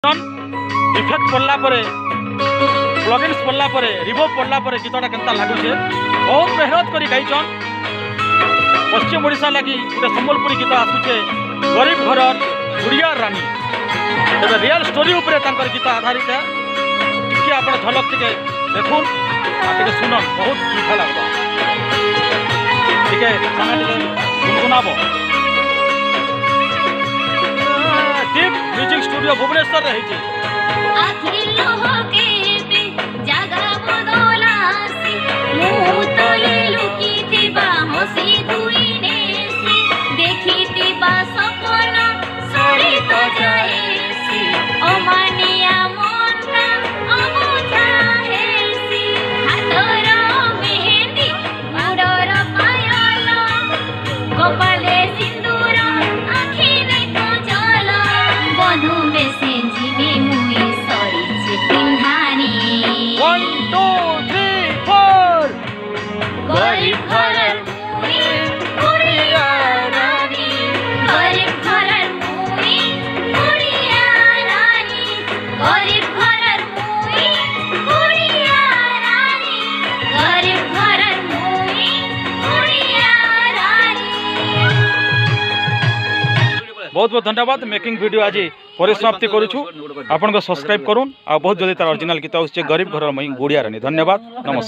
Effect पड़ला plugins पड़ला reverb पड़ला गीतटा केनता लगुचे बहुत मेहनत करी गाइछन। पश्चिम ओडिशा लगी गोटे सम्बलपुरी गीत आसुचे गरीब घर गुड़िया रानी तेज रियल स्टोरी उपरे तांकर गीत आधारित टिके आप झलक टिके देखुन टिके सुनन बहुत मीठा लगता टिके गुनगुनाब। दीप म्यूजिक स्टूडियो भुवनेश्वर रही बहुत बहुत धन्यवाद। मेकिंग वीडियो आज परिसमाप्ति करूँ आपन को सब्सक्राइब करूँ आ बहुत जल्दी तार ओरिजिनल गीत गरीब घर मई गुड़िया रानी। धन्यवाद नमस्कार।